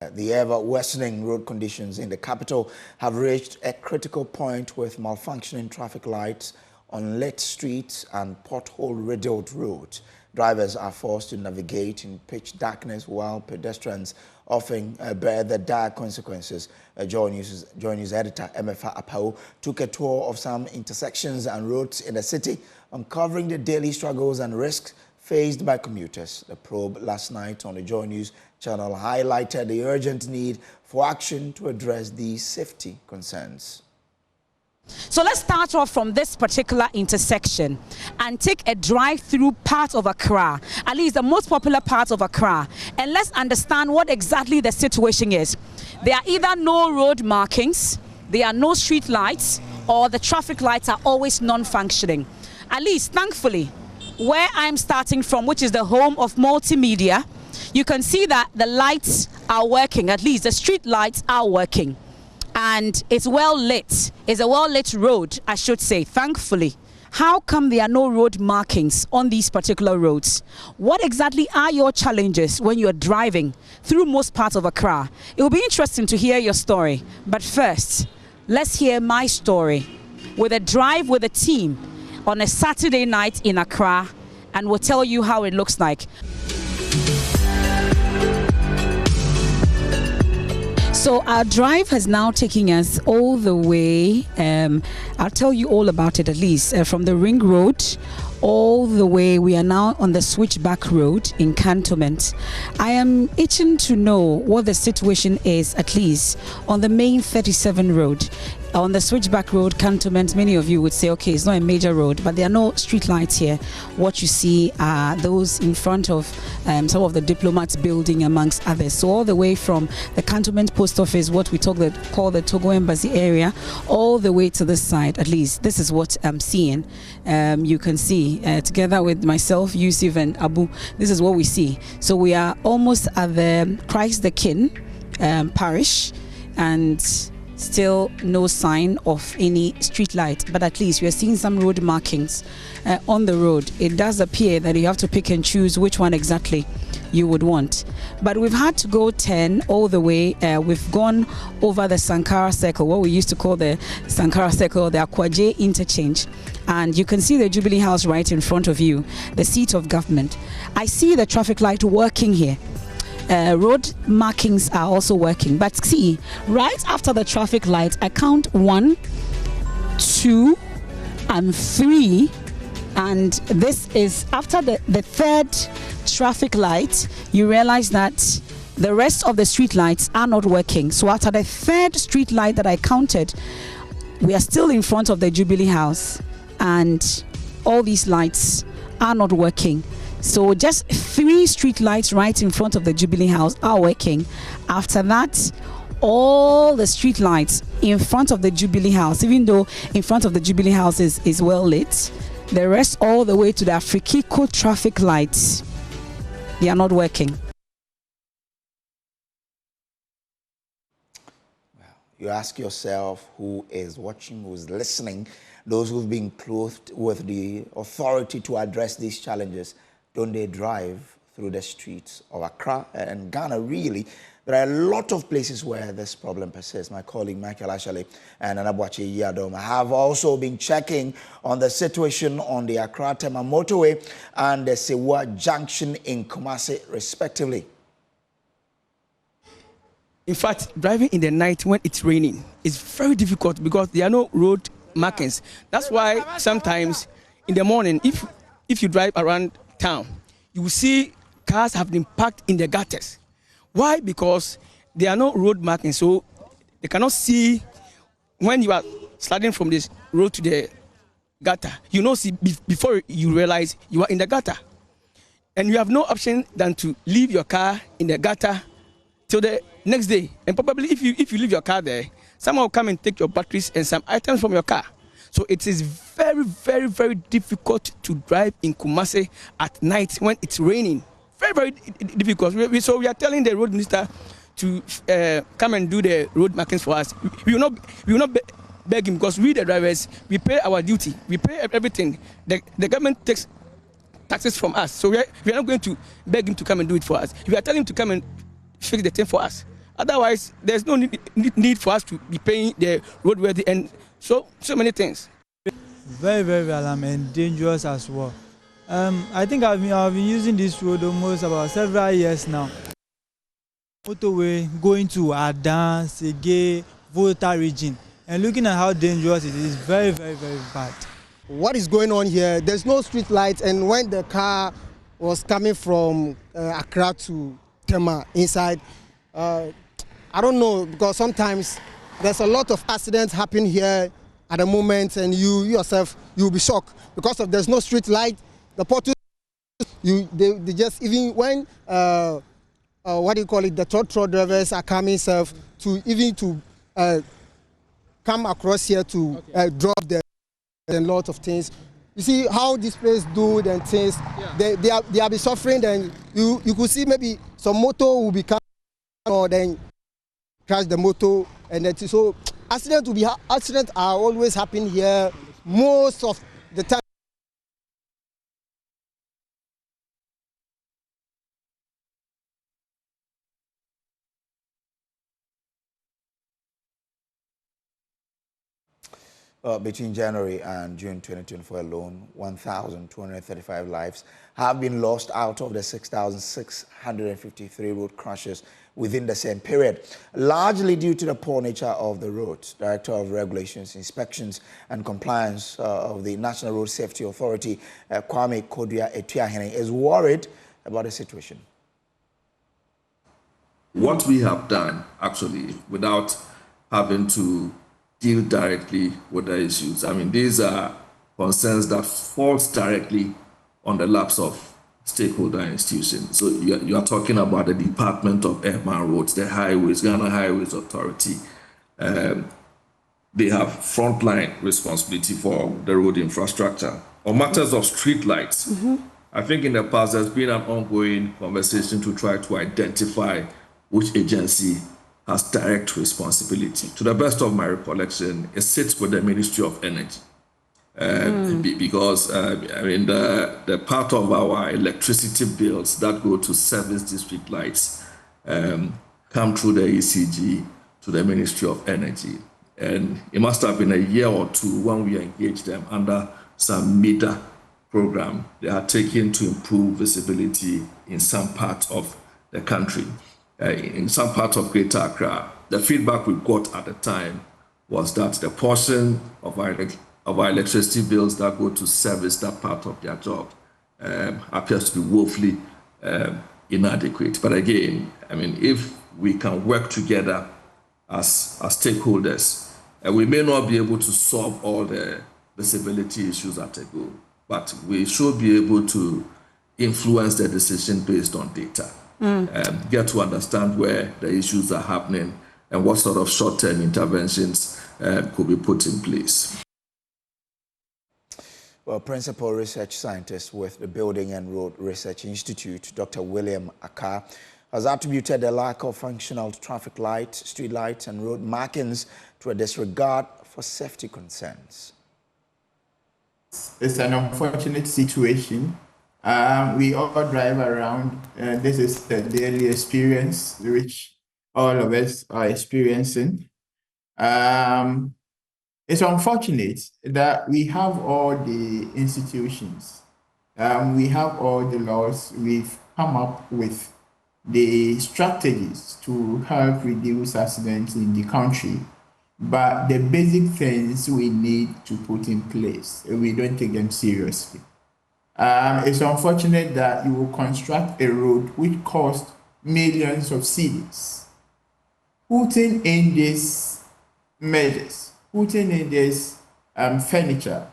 The ever-worsening road conditions in the capital have reached a critical point with malfunctioning traffic lights on lit streets and pothole-riddled roads. Drivers are forced to navigate in pitch darkness while pedestrians often bear the dire consequences. Joy News editor Emefa Apao took a tour of some intersections and roads in the city, uncovering the daily struggles and risks faced by commuters. The probe last night on the Joy News channel highlighted the urgent need for action to address these safety concerns. So let's start off from this particular intersection and take a drive through part of Accra, at least the most popular part of Accra, and let's understand what exactly the situation is. There are either no road markings, there are no street lights, or the traffic lights are always non-functioning. At least, thankfully, where I'm starting from, which is the home of multimedia, you can see that the lights are working, at least the street lights are working. And it's well lit. It's a well lit road, I should say, thankfully. How come there are no road markings on these particular roads? What exactly are your challenges when you're driving through most parts of Accra? It will be interesting to hear your story. But first, let's hear my story with a drive with a team on a Saturday night in Accra, and we'll tell you how it looks like. So our drive has now taken us all the way, I'll tell you all about it at least, from the Ring Road all the way. We are now on the Switchback Road in Cantonment. I am itching to know what the situation is, at least on the main 37 road. On the Switchback Road, Cantonment, many of you would say, okay, it's not a major road, but there are no street lights here. What you see are those in front of some of the Diplomats building, amongst others. So all the way from the Cantonment Post Office, what we call the Togo Embassy area, all the way to this side, at least. This is what I'm seeing. You can see, together with myself, Yusuf and Abu, this is what we see. So we are almost at the Christ the King parish, and still no sign of any street light, but at least we are seeing some road markings on the road. It does appear that you have to pick and choose which one exactly you would want. But we've had to go 10 all the way. We've gone over the Sankara Circle, what we used to call the Sankara Circle, the Akwaje interchange. And you can see the Jubilee House right in front of you, the seat of government. I see the traffic light working here. Road markings are also working, but see, right after the traffic light, I count 1, 2, and 3, and this is after the third traffic light. You realize that the rest of the street lights are not working. So after the third street light that I counted, we are still in front of the Jubilee House, and all these lights are not working. So just 3 street lights right in front of the Jubilee House are working. After that, all the street lights in front of the Jubilee House, even though in front of the Jubilee House is well lit, the rest all the way to the Afrikiko traffic lights, they are not working. Well, you ask yourself who is watching, who is listening, those who've been clothed with the authority to address these challenges. Don't they drive through the streets of Accra and Ghana? Really, there are a lot of places where this problem persists. My colleague Michael Ashale and Anabuachi Yadom have also been checking on the situation on the Accra-Tema motorway and the Sewa Junction in Kumasi, respectively. In fact, driving in the night when it's raining is very difficult because there are no road markings. That's why sometimes in the morning, if you drive around town, you will see cars have been parked in the gutters. Why? Because there are no road markings, so they cannot see when you are sliding from this road to the gutter. You know, see before you realize you are in the gutter, and you have no option than to leave your car in the gutter till the next day. And probably if you leave your car there, someone will come and take your batteries and some items from your car. So it is very, very, very difficult to drive in Kumasi at night when it's raining. Very, very difficult. So we are telling the road minister to come and do the road markings for us. We will not beg him, because we the drivers, we pay our duty. We pay everything. The government takes taxes from us. So we are not going to beg him to come and do it for us. We are telling him to come and fix the thing for us. Otherwise, there's no need for us to be paying the roadworthy and so many things. Very, very alarming and dangerous as well. I think I've been using this road almost about several years now. Motorway going to Adan, Sege, Volta region, and looking at how dangerous it is, very, very, very bad. What is going on here? There's no street lights, and when the car was coming from Accra to Tema inside, I don't know, because sometimes there's a lot of accidents happen here at the moment, and you yourself, you'll be shocked because of there's no street light. The portals, they just, even when what do you call it, the truck drivers are coming self to come across here to drop them and lot of things. You see how this place do and things. Yeah. They are be suffering, and you could see maybe some motor will be coming or then crash the motor, and then so accidents are always happening here most of the time. Between January and June 2024 alone, 1,235 lives have been lost out of the 6,653 road crashes within the same period, largely due to the poor nature of the roads. Director of Regulations, Inspections and Compliance of the National Road Safety Authority, Kwame Kodua Etuahene, is worried about the situation. What we have done, actually, without having to deal directly with the issues. I mean, these are concerns that falls directly on the laps of stakeholder institutions. So you are talking about the Department of Urban Roads, the Highways, Ghana Highways Authority. They have frontline responsibility for the road infrastructure. On matters of street lights, I think in the past there's been an ongoing conversation to try to identify which agency has direct responsibility. To the best of my recollection, it sits with the Ministry of Energy. Because I mean, the part of our electricity bills that go to service the street lights come through the ECG to the Ministry of Energy. And it must have been a year or two when we engaged them under some MEDA program they are taking to improve visibility in some parts of the country. In some parts of Greater Accra, the feedback we got at the time was that the portion of our electricity bills that go to service that part of their job appears to be woefully inadequate. But again, I mean, if we can work together as stakeholders, we may not be able to solve all the visibility issues at a go, but we should be able to influence the decision based on data. Get to understand where the issues are happening and what sort of short-term interventions could be put in place. Well, Principal Research Scientist with the Building and Road Research Institute, Dr. William Akar, has attributed the lack of functional traffic lights, street lights and road markings to a disregard for safety concerns. It's an unfortunate situation. We all drive around. This is the daily experience which all of us are experiencing. It's unfortunate that we have all the institutions, we have all the laws, we've come up with the strategies to help reduce accidents in the country. But the basic things we need to put in place, we don't take them seriously. It's unfortunate that you will construct a road which costs millions of cedis. Putting in these measures, putting in this furniture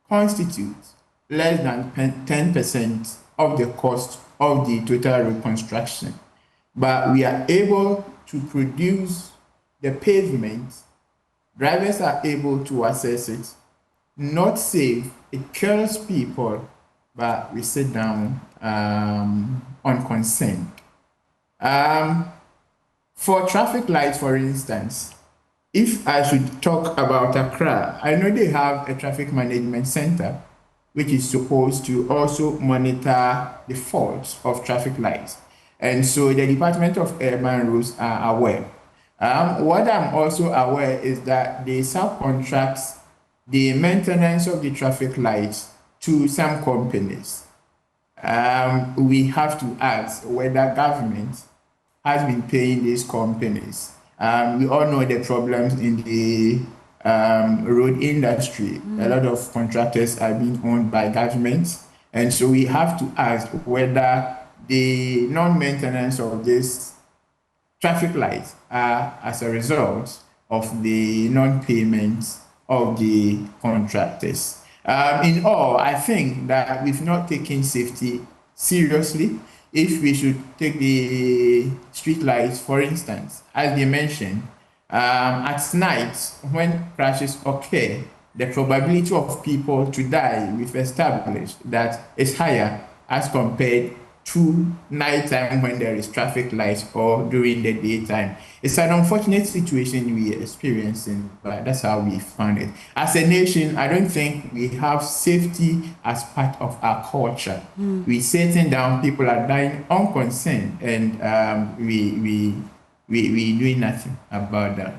constitutes less than 10% of the cost of the total reconstruction. But we are able to produce the pavement. Drivers are able to access it. Not safe, it kills people, but we sit down unconcerned. For traffic lights, for instance, if I should talk about Accra, I know they have a traffic management center which is supposed to also monitor the faults of traffic lights. And so the Department of Urban Roads are aware. What I'm also aware is that they subcontract the maintenance of the traffic lights to some companies. We have to ask whether government has been paying these companies. We all know the problems in the road industry. A lot of contractors are being owned by governments. And so we have to ask whether the non-maintenance of these traffic lights are as a result of the non-payment of the contractors. In all, I think that we've not taken safety seriously. If we should take the street lights, for instance, as they mentioned, at night when crashes occur, the probability of people to die, we've established that is higher as compared to nighttime when there is traffic lights or during the daytime. It's an unfortunate situation we are experiencing, but that's how we found it. As a nation, I don't think we have safety as part of our culture. We sitting down, people are dying unconcerned, and we doing nothing about that.